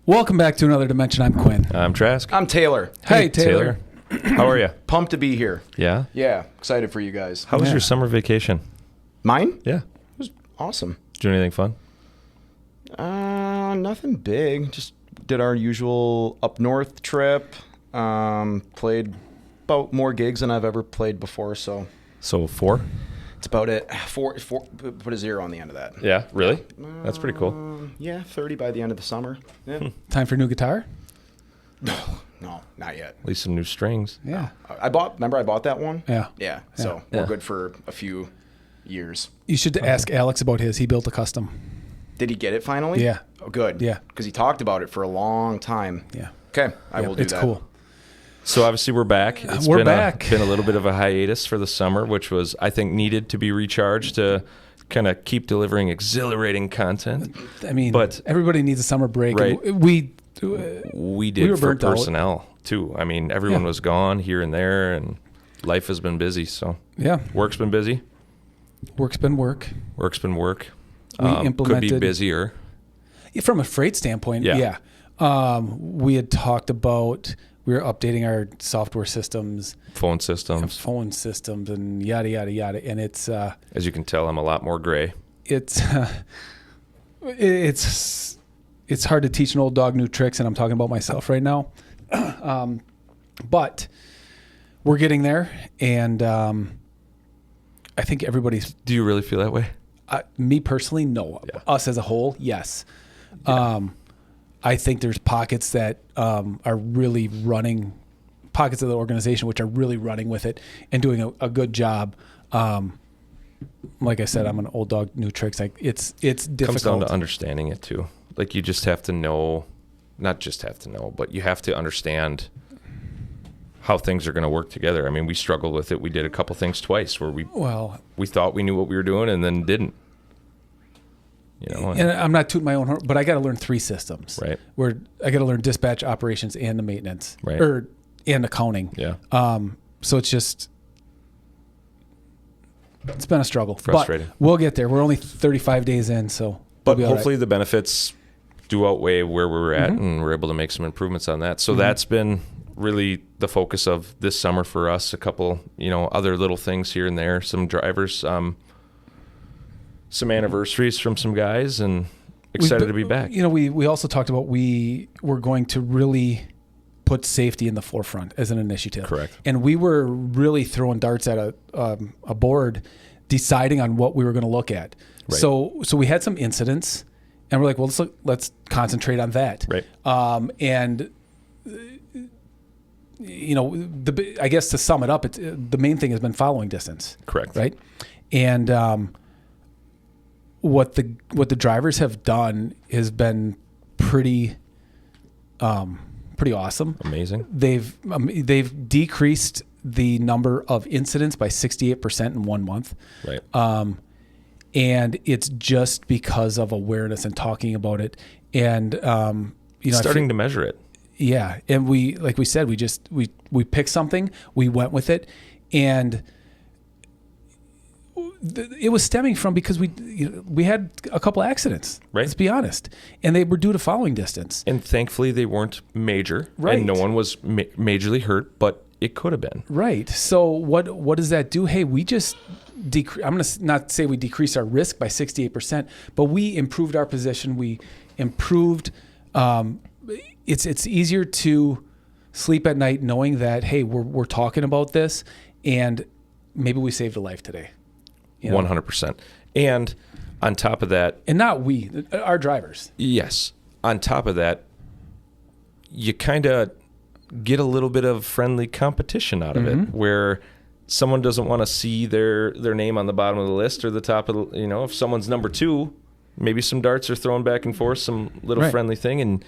Welcome back to another dimension. I'm Quinn. I'm Trask. I'm Taylor. Hey, Taylor. How are you? Pumped to be here. Yeah? Yeah, excited for you guys. How was Yeah. your summer vacation? Mine? Yeah. It was awesome. Did you do anything fun? Nothing big. Just did our usual up north trip. Played about more gigs than I've ever played before, so So 4? it's about it. Four, put a 0 on the end of that. Yeah, really? That's pretty cool. Yeah, 30 by the end of the summer. Yeah. Time for new guitar? No, not yet. At least some new strings. Yeah. I bought that one? Yeah. Yeah, so Yeah. we're good for a few years. You should ask Alex about his. He built a custom. Did he get it finally? Yeah. Oh, good. Yeah. Because he talked about it for a long time. Yeah. Okay, I will do it's that. cool. So obviously we're back. It's We're been back. Been a little bit of a hiatus for the summer, which was, I think, needed to be recharged to kind of keep delivering exhilarating content. I mean, But- everybody needs a summer break. Right. And we We did were for burnt out. personnel, too. I mean, everyone Yeah. was gone here and there, and life has been busy. So yeah, work's been busy. work's been work. Work's been work. We Could be implemented- busier. From a freight standpoint, Yeah. we had talked about we were updating our software systems, Phone systems. phone systems, and yada yada yada. And it's As you can tell, I'm a lot more gray. it's hard to teach an old dog new tricks, and I'm talking about myself right now. But we're getting there, and I think everybody's. Do you really feel that way? Me personally, no. Yeah. Us as a whole, yes. I think there's pockets that are really running, pockets of the organization which are really running with it and doing a good job. Like I said, I'm an old dog, new tricks. Like it's difficult. Comes down to understanding it too. Like you just have to know, not just have to know, but you have to understand how things are going to work together. I mean, we struggled with it. We did a couple things twice where we thought we knew what we were doing and then didn't. You know, and I'm not tooting my own horn, but I got to learn 3 systems. Right. Where I got to learn dispatch, operations, and the maintenance, Right. and accounting. Yeah. So it's been a struggle. Frustrating. But we'll get there. We're only 35 days in, so. But we'll be all hopefully the benefits do outweigh where we were at, and we're able to make some improvements on that. So that's been really the focus of this summer for us. A couple, other little things here and there. Some drivers, some anniversaries from some guys, and excited to be back. We also talked about we were going to really put safety in the forefront as an initiative. Correct. And we were really throwing darts at a board, deciding on what we were going to look at. Right. So we had some incidents, and we're like, well, let's concentrate on that. Right. And I guess to sum it up, the main thing has been following distance. Correct. Right. And what the drivers have done has been pretty awesome. Amazing. They've decreased the number of incidents by 68% in 1 month. Right. And it's just because of awareness and talking about it. And Starting to measure it. yeah, and we said, we picked something, we went with it, and it was stemming from because we had a couple accidents. Right. Let's be honest, and they were due to following distance. And thankfully they weren't major. Right. And no one was majorly hurt, but it could have been. Right. So what does that do? Hey, we just I'm going to not say we decreased our risk by 68%, but we improved our position. We improved. It's easier to sleep at night knowing that, hey, we're talking about this, and maybe we saved a life today. 100%. And on top of that, And not we, our drivers. yes, on top of that, you kind of get a little bit of friendly competition out of it, where someone doesn't want to see their name on the bottom of the list or the top of the, if someone's number 2, maybe some darts are thrown back and forth, some little Right. friendly thing, and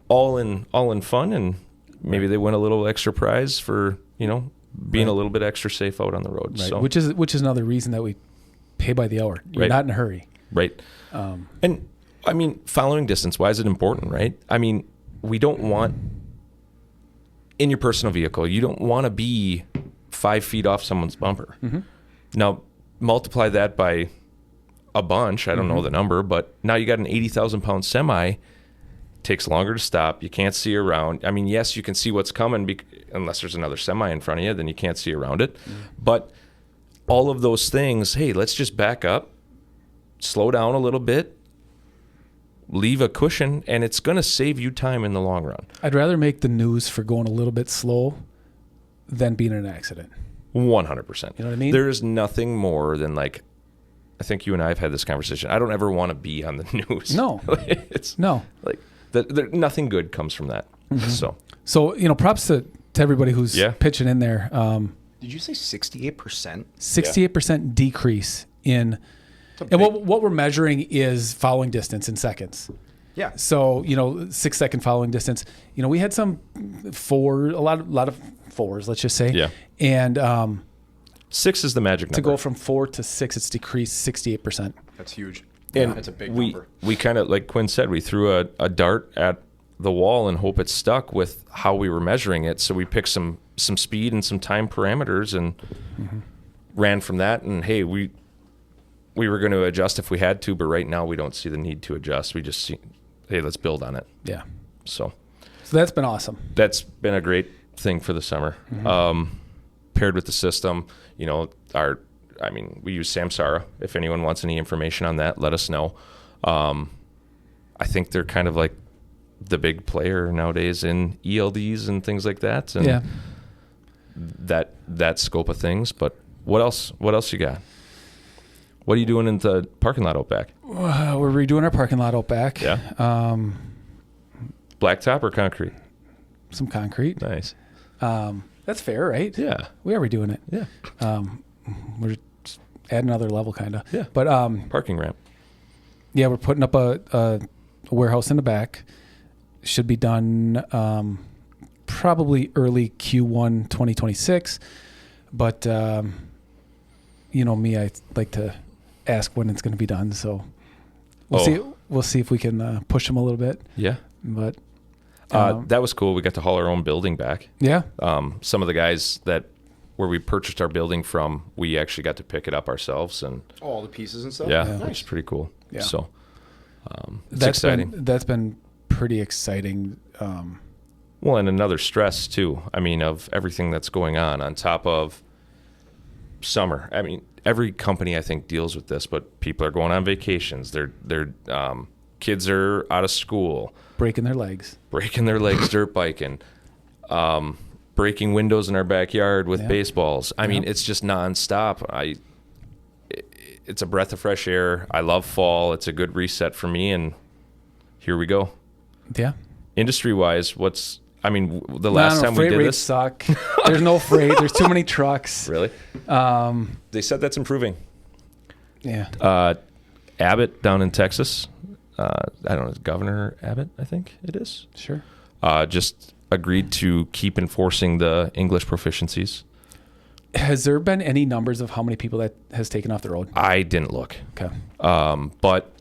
all in fun, and maybe they win a little extra prize for being a little bit extra safe out on the road. Right. So Which is another reason that we pay by the hour. You're Right. not in a hurry. right. And I mean, following distance, why is it important, right? I mean, we don't want, in your personal vehicle, you don't want to be 5 feet off someone's bumper. Now, multiply that by a bunch. I don't know the number, but now you got an 80,000 pound semi takes longer to stop. You can't see around. I mean, yes, you can see what's coming unless there's another semi in front of you, then you can't see around it. But all of those things, hey, let's just back up, slow down a little bit, leave a cushion, and it's going to save you time in the long run. I'd rather make the news for going a little bit slow than being in an accident. 100%. You know what I mean? There is nothing more than like, I think you and I have had this conversation. I don't ever want to be on the news. No. It's No. like nothing good comes from that. So, props to everybody who's pitching in there. Did you say 68%? 68% decrease in, and what we're measuring is following distance in seconds. Yeah. So, 6 second following distance. We had some a lot of fours, let's just say. Yeah. And 6 is the magic number. to go from 4 to 6, it's decreased 68%. That's huge. And that's a big number. We kind of, like Quinn said, we threw a dart at the wall and hope it stuck with how we were measuring it. So we picked some speed and some time parameters and ran from that. And hey, we were going to adjust if we had to, but right now we don't see the need to adjust. We just see, hey, let's build on it. Yeah. So that's been awesome. That's been a great thing for the summer. Paired with the system, we use Samsara. If anyone wants any information on that, let us know. I think they're kind of like the big player nowadays in ELDs and things like that. And that scope of things. But what else you got? What are you doing in the parking lot out back? We're redoing our parking lot out back. Yeah. Blacktop or concrete? Some concrete. Nice. That's fair, right? Yeah. We are redoing it. Yeah. We're just adding another level, kind of. Yeah. But parking ramp. Yeah, we're putting up a warehouse in the back. Should be done probably early Q1 2026. But me, I like to ask when it's going to be done. So we'll see. We'll see if we can push them a little bit. Yeah. But that was cool. We got to haul our own building back. Yeah. Some of the guys where we purchased our building from, we actually got to pick it up ourselves and all the pieces and stuff. Yeah, Nice. which is pretty cool. Yeah. So it's exciting. That's been pretty exciting. Well, and another stress too. I mean, of everything that's going on top of summer. I mean, every company I think deals with this, but people are going on vacations. Their kids are out of school, breaking their legs, dirt biking, breaking windows in our backyard with baseballs. I mean, it's just nonstop. It's a breath of fresh air. I love fall. It's a good reset for me, and here we go. Yeah. Industry-wise, the last time we freight did rates this, suck. There's no freight. There's too many trucks. Really? They said that's improving. Yeah. Abbott down in Texas, I don't know, Governor Abbott, I think it is. Sure. Just agreed to keep enforcing the English proficiencies. Has there been any numbers of how many people that has taken off the road? I didn't look. Okay. But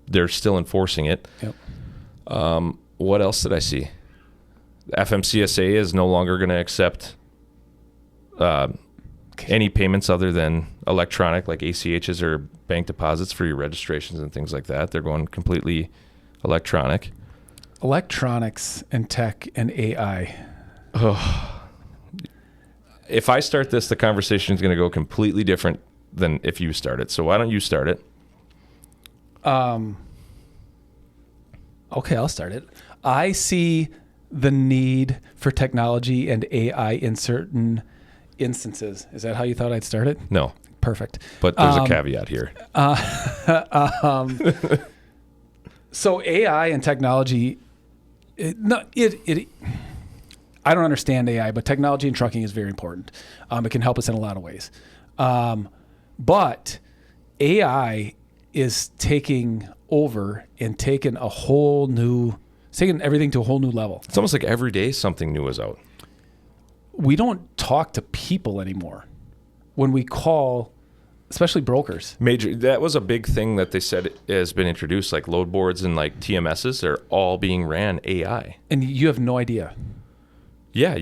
they're still enforcing it. Yep. What else did I see? FMCSA is no longer going to accept any payments other than electronic, like ACHs or bank deposits for your registrations and things like that. They're going completely electronic. Electronics and tech and AI. If I start this, the conversation is going to go completely different than if you start it. So why don't you start it? Okay, I'll start it. I see the need for technology and AI in certain instances. Is that how you thought I'd start it? No. Perfect. But there's a caveat here. So AI and technology, I don't understand AI, but technology in trucking is very important. It can help us in a lot of ways. But AI is taking over and taking everything to a whole new level. It's almost like every day something new is out. We don't talk to people anymore when we call, especially brokers. That was a big thing that they said has been introduced, like load boards and like TMSs. They're all being ran AI. And you have no idea. Yeah.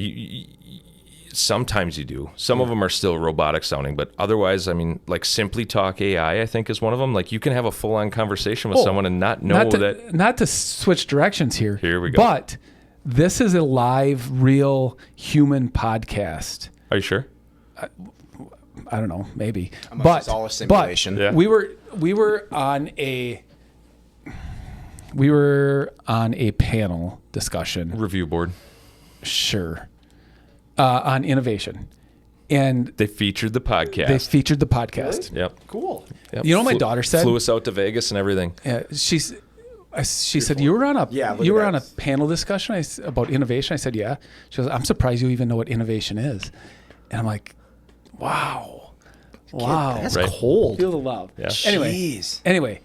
Sometimes you do. Some of them are still robotic sounding, but otherwise, I mean, like Simply Talk AI, I think is one of them. Like you can have a full on conversation with someone and not know that. Not to switch directions here. Here we go. But this is a live, real human podcast. Are you sure? I don't know, maybe. It's all a simulation. Yeah. We were on a panel discussion. Review board. Sure. On innovation. And They featured the podcast. Really? Yep. Cool. Yep. You know what my daughter said? Flew us out to Vegas and everything. She said, you were on a that. panel discussion about innovation. I said, yeah. She goes, I'm surprised you even know what innovation is. And I'm like, wow. That's Right. cold. Feel the love. Yeah. Anyway,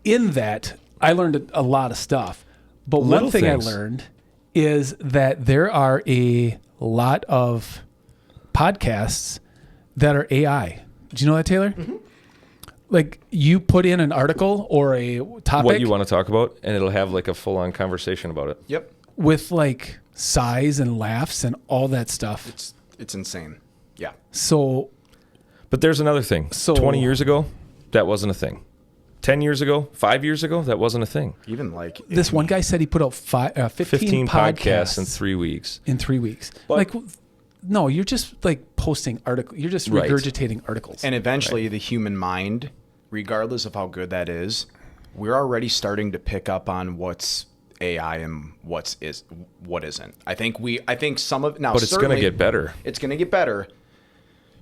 in that, I learned a lot of stuff. But Little one thing things. I learned is that there are a lot of podcasts that are AI. Do you know that, Taylor? Mm-hmm. Like you put in an article or a topic. What you want to talk about, and it'll have like a full on conversation about it. Yep. with like sighs and laughs and all that stuff. It's insane. Yeah. So, But there's another thing. So- 20 years ago, that wasn't a thing. 10 years ago, 5 years ago, that wasn't a thing. Even like this one guy said he put out 15 podcasts in 3 weeks. in 3 weeks. But- like, no, you're just like posting articles. You're just Right. regurgitating articles. And eventually, the human mind, regardless of how good that is, we're already starting to pick up on what's AI and what isn't. I think some of now. But it's going to certainly, get better. It's going to get better.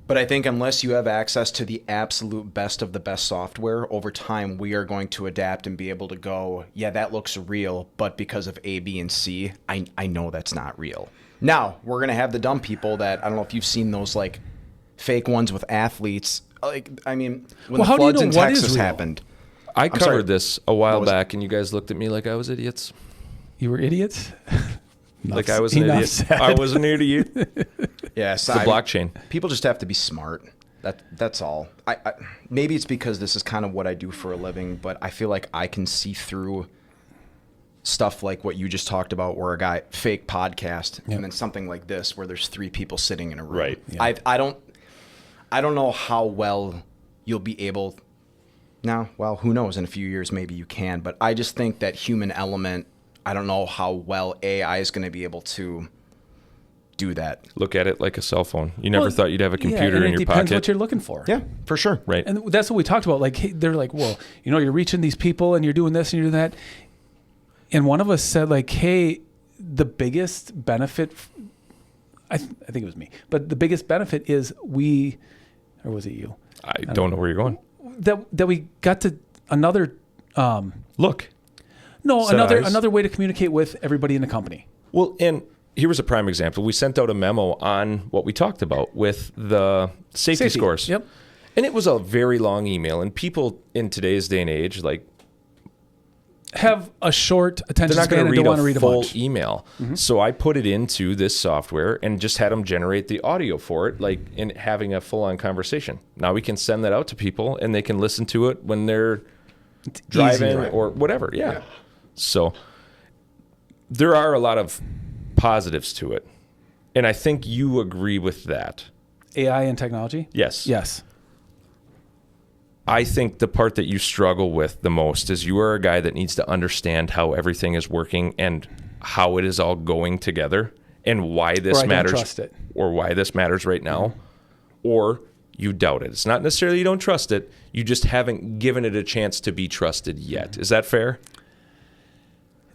But I think unless you have access to the absolute best of the best software, over time we are going to adapt and be able to go, yeah, that looks real, but because of A, B, and C, I know that's not real. Now, we're going to have the dumb people that, I don't know if you've seen those like fake ones with athletes. Like, I mean, when Well, how the do you floods in know what is Texas real? happened. I sorry. covered this a while What was it? back, and you guys looked at me like I was idiots. You were idiots. Like I was an Enough idiot. said. I was an idiot. Yeah, It's the blockchain. People just have to be smart. That's all. I maybe it's because this is kind of what I do for a living, but I feel like I can see through stuff like what you just talked about, where a guy fake podcast, Yep. and then something like this, where there's 3 people sitting in a room. Right. Yeah. I don't know how well you'll be able. Now, well, who knows? In a few years, maybe you can. But I just think that human element. I don't know how well AI is going to be able to do that. Look at it like a cell phone. You never Well, thought you'd have a computer and in your it depends pocket. what you're looking for. Yeah, for sure. Right. And that's what we talked about. Like, hey, they're like, well, you're reaching these people and you're doing this and you're doing that. And one of us said, like, hey, the biggest benefit, I think it was me, but the biggest benefit is or was it you? I don't know where you're going. That we got to another, Look. Set eyes. another way to communicate with everybody in the company. Well, and here was a prime example. We sent out a memo on what we talked about with the safety scores. Yep. And it was a very long email. And people in today's day and age, like, Have a short attention they're not span going and to don't want to read read a a full bunch. email. So I put it into this software and just had them generate the audio for it, like in having a full-on conversation. Now we can send that out to people, and they can listen to it when they're driving right? or whatever. Yeah. So there are a lot of positives to it, and I think you agree with that. AI and technology? Yes. Yes. I think the part that you struggle with the most is you are a guy that needs to understand how everything is working and how it is all going together and why this Or I don't matters trust it. or why this matters right now, or you doubt it. It's not necessarily you don't trust it. You just haven't given it a chance to be trusted yet. Is that fair?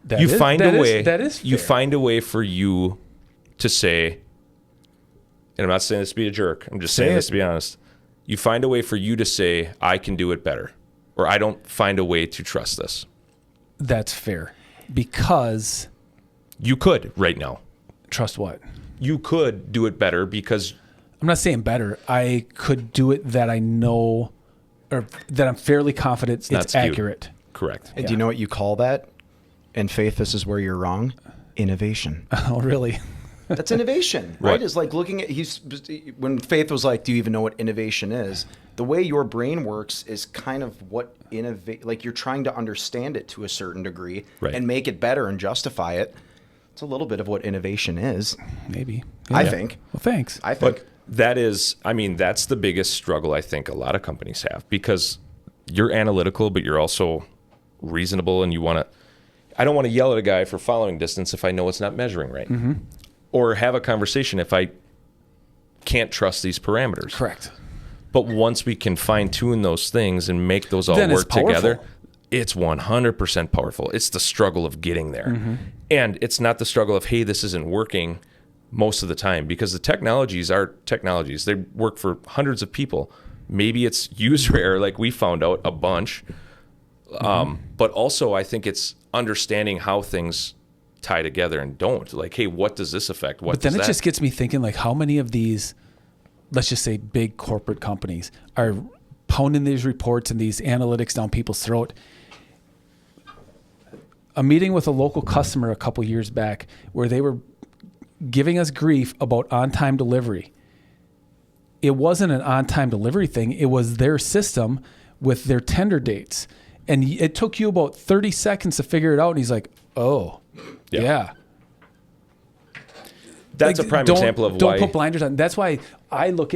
That You is- find that a is- way. That is You fair. find a way for you to say, and I'm not saying this to be a jerk. I'm just Say saying it. this to be honest. You find a way for you to say, I can do it better, or I don't find a way to trust this. That's fair. Because You could right now. trust what? You could do it better because I'm not saying better. I could do it that I know, or that I'm fairly confident not it's skewed. accurate. correct. And do you know what you call that? In faith, this is where you're wrong. Innovation. Oh, really? That's innovation, right? Right. It's like looking at when Faith was like, "Do you even know what innovation is?" The way your brain works is kind of what innovate. Like you're trying to understand it to a certain degree Right. and make it better and justify it. It's a little bit of what innovation is. Maybe. I think. Well, thanks. I think. But that is, I mean, that's the biggest struggle I think a lot of companies have, because you're analytical, but you're also reasonable, and you want to, I don't want to yell at a guy for following distance if I know it's not measuring right. Or have a conversation if I can't trust these parameters. Correct. But once we can fine tune those things and make those all Then it's work together, powerful. it's 100% powerful. It's the struggle of getting there. And it's not the struggle of, hey, this isn't working most of the time, because the technologies are technologies. They work for hundreds of people. Maybe it's user error, like we found out a bunch. But also I think it's understanding how things tie together and don't. Like, hey, what does this affect? What But then does it that? just gets me thinking, like, how many of these, let's just say big corporate companies, are pounding these reports and these analytics down people's throat. A meeting with a local customer a couple years back where they were giving us grief about on-time delivery. It wasn't an on-time delivery thing. It was their system with their tender dates. And it took you about 30 seconds to figure it out. And he's like, oh, yeah. That's Like, a prime don't- example of don't why. put blinders on. That's why we look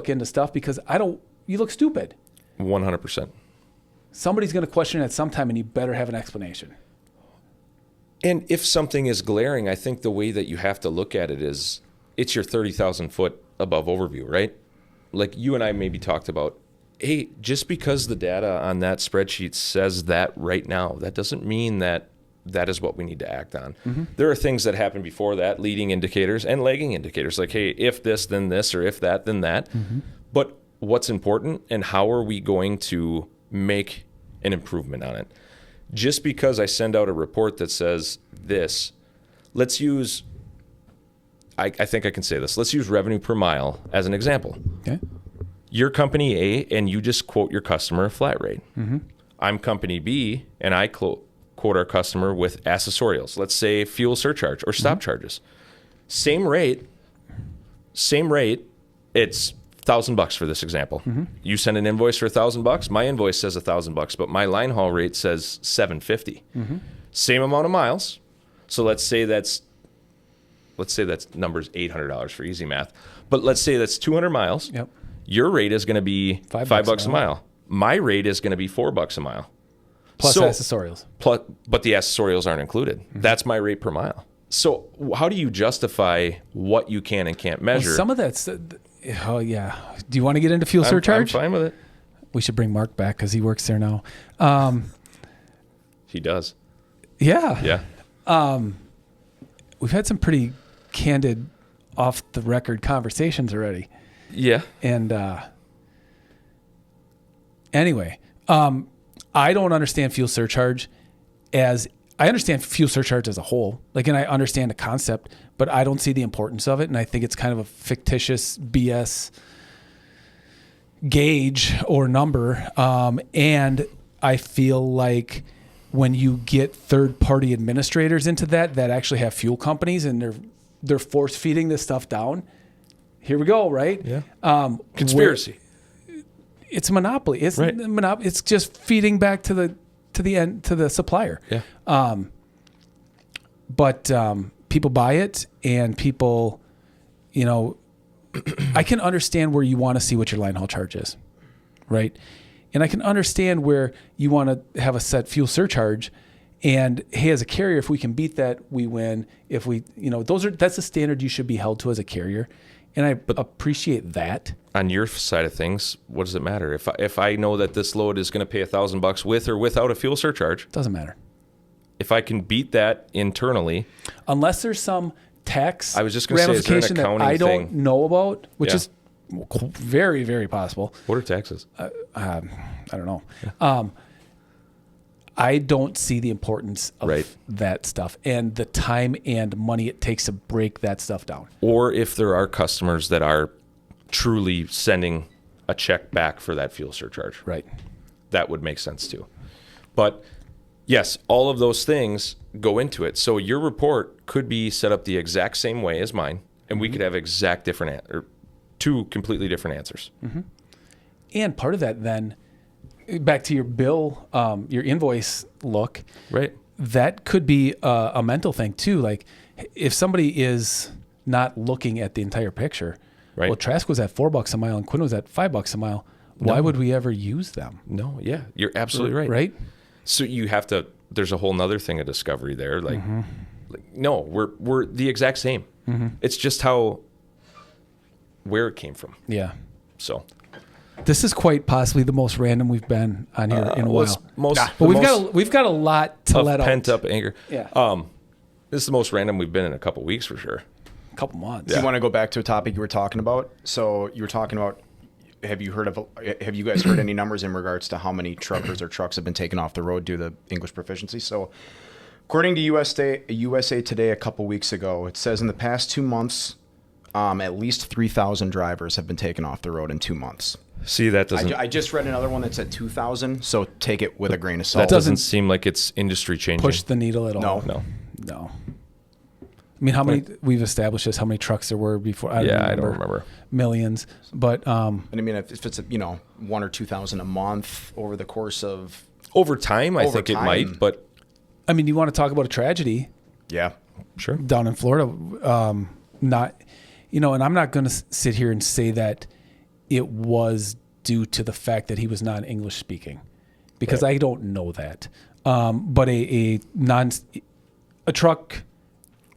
into stuff, because you look stupid. 100%. Somebody's going to question it at some time, and you better have an explanation. And if something is glaring, I think the way that you have to look at it is it's your 30,000 foot above overview, right? Like you and I maybe talked about, hey, just because the data on that spreadsheet says that right now, that doesn't mean that that is what we need to act on. There are things that happen before that, leading indicators and lagging indicators, like, hey, if this, then this, or if that, then that. But what's important, and how are we going to make an improvement on it? Just because I send out a report that says this, let's use, I think I can say this, let's use revenue per mile as an example. Okay. You're company A, and you just quote your customer a flat rate. I'm company B, and I quote our customer with accessorials. Let's say fuel surcharge or stop charges. Same rate, it's $1,000 for this example. You send an invoice for $1,000. My invoice says $1,000, but my line haul rate says $750. Same amount of miles. So let's say that's number's $800 for easy math. But let's say that's 200 miles. Yep. Your rate is going to be $5 a mile. My rate is going to be $4 a mile. Plus accessorials. But the accessorials aren't included. That's my rate per mile. So how do you justify what you can and can't measure? Well, some of that's, oh yeah. Do you want to get into fuel surcharge? I'm fine with it. We should bring Mark back, because he works there now. He does. Yeah. Yeah. We've had some pretty candid, off the record conversations already. Yeah. And anyway, I don't understand fuel surcharge I understand fuel surcharge as a whole, and I understand the concept, but I don't see the importance of it. And I think it's kind of a fictitious BS gauge or number. And I feel like when you get third-party administrators into that actually have fuel companies, and they're force feeding this stuff down. Here we go, right? Yeah. Conspiracy. It's a monopoly. It's right. It's just feeding back to the supplier. Yeah. But people buy it, and people, I can understand where you want to see what your line haul charge is, right? And I can understand where you want to have a set fuel surcharge, and hey, as a carrier, if we can beat that, we win. If we, that's the standard you should be held to as a carrier, and I appreciate that. On your side of things, what does it matter? If I know that this load is going to pay $1,000 with or without a fuel surcharge, Doesn't matter. if I can beat that internally, Unless there's some tax I was just gonna say, is there an ramification that accounting I don't thing? know about, which Yeah. is very, very possible. what are taxes? I don't know. I don't see the importance of Right. that stuff and the time and money it takes to break that stuff down. Or if there are customers that are truly sending a check back for that fuel surcharge. Right. That would make sense too. But yes, all of those things go into it. So your report could be set up the exact same way as mine, and we could have exact different or two completely different answers. And part of that then, back to your bill, your invoice look, Right. that could be a mental thing too. Like if somebody is not looking at the entire picture, Right. well, Trask was at $4 a mile and Quinn was at $5 a mile. Why would we ever use them? No, yeah, you're absolutely right. Right? So you have to. There's a whole nother thing of discovery there. Like no, we're the exact same. It's just where it came from. Yeah. So This is quite possibly the most random we've been on here in a well, it's while. most, But we've got a lot to let out. pent up anger. Yeah. This is the most random we've been in a couple weeks for sure. A couple months. Do you want to go back to a topic you were talking about? So you were talking about, have you guys heard any numbers in regards to how many truckers or trucks have been taken off the road due to English proficiency? So according to USA Today a couple weeks ago, it says in the past 2 months, at least 3,000 drivers have been taken off the road in 2 months. See, that doesn't. I just read another one that said 2,000, so take it with a grain of salt. That doesn't seem like it's industry changing. Push the needle at all. No. I mean, how many we've established this? How many trucks there were before? I don't remember. Millions, but And I mean, if it's 1 or 2,000 a month over the course of Over time, I think it might, but I mean, you want to talk about a tragedy yeah, sure. down in Florida? Not, and I'm not going to sit here and say that it was due to the fact that he was not English speaking, because I don't know that. But a truck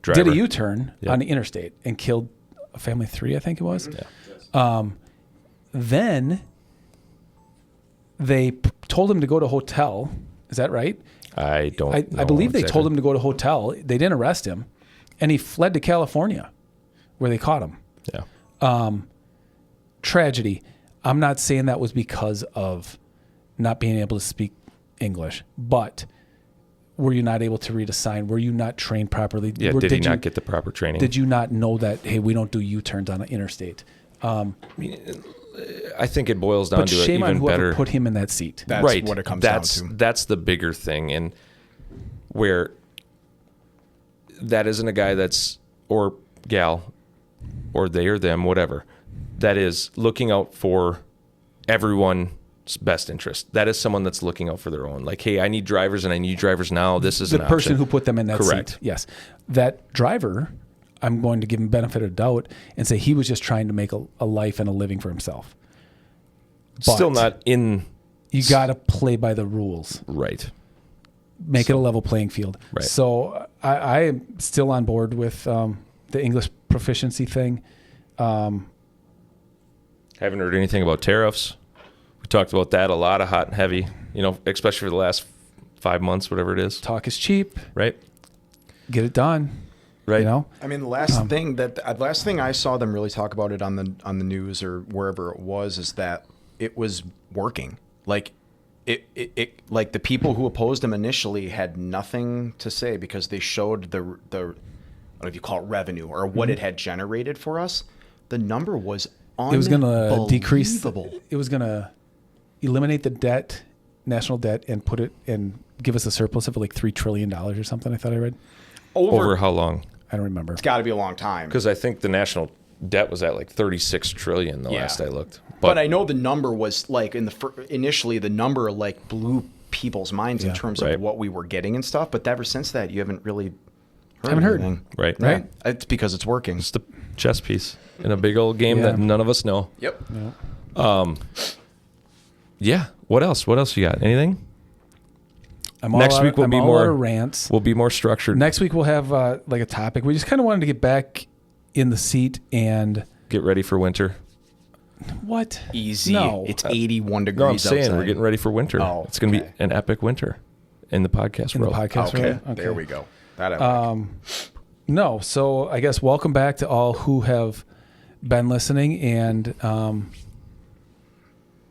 Driver. did a U-turn on the interstate and killed a family of 3, I think it was. Yeah. Then they told him to go to hotel. Is that right? I don't. I believe they told him to go to hotel. They didn't arrest him, and he fled to California, where they caught him. Yeah. Tragedy. I'm not saying that was because of not being able to speak English, but were you not able to read a sign? Were you not trained properly? Yeah. Did he not get the proper training? Did you not know that, hey, we don't do U-turns on an interstate? I think it boils down But to shame it on even whoever better. put him in that seat. that's right. what it comes down to. That's the bigger thing, and where that isn't a guy that's or gal or they or them, whatever, that is looking out for everyone's best interest. That is someone that's looking out for their own. Like, hey, I need drivers and I need drivers now. This is The an person option. who put them in that Correct. seat. Yes. That driver, I'm going to give him benefit of doubt and say he was just trying to make a life and a living for himself. Still But not in. You got to play by the rules. Right. Make it a level playing field. Right. So I am still on board with the English proficiency thing. Haven't heard anything about tariffs. We talked about that a lot of hot and heavy, especially for the last 5 months, whatever it is. Talk is cheap. Right. Get it done. Right. I mean, the last thing I saw them really talk about it on the news or wherever it was is that it was working. Like it like the people who opposed him initially had nothing to say because they showed the I don't know if you call it revenue or what it had generated for us. The number was It was going to decrease. unbelievable. It was going to eliminate the debt, national debt, and put it and give us a surplus of like $3 trillion or something. I thought I read. Over how long? I don't remember. It's got to be a long time. Because I think the national debt was at like 36 trillion the last I looked. But I know the number was like initially the number like blew people's minds in terms of what we were getting and stuff. But ever since that, you haven't really heard anything. Right. Yeah. It's because it's working. It's the chess piece in a big old game that none of us know. Yep. Yeah. What else? What else you got? Anything? Next week will be more rants. We'll be more structured. Next week we'll have like a topic. We just kind of wanted to get back in the seat and get ready for winter. What? Easy. No. It's 81 degrees No, I'm saying outside. we're getting ready for winter. Oh, it's going to be an epic winter in the podcast world. Okay. There we go. That I like. No, so I guess welcome back to all who have been listening and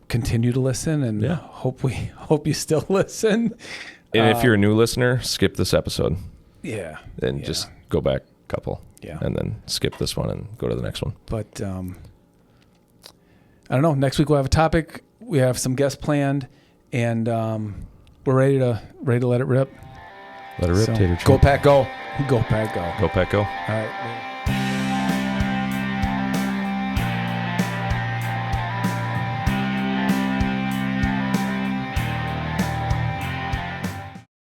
continue to listen, and hope you still listen. And if you're a new listener, skip this episode. Yeah. And just go back a couple. Yeah. And then skip this one and go to the next one. But I don't know. Next week we'll have a topic. We have some guests planned, and we're ready to let it rip. Let it rip, So, Tater Chip. Go Pack, go. Go Pack, go. Go Pack, go. All right.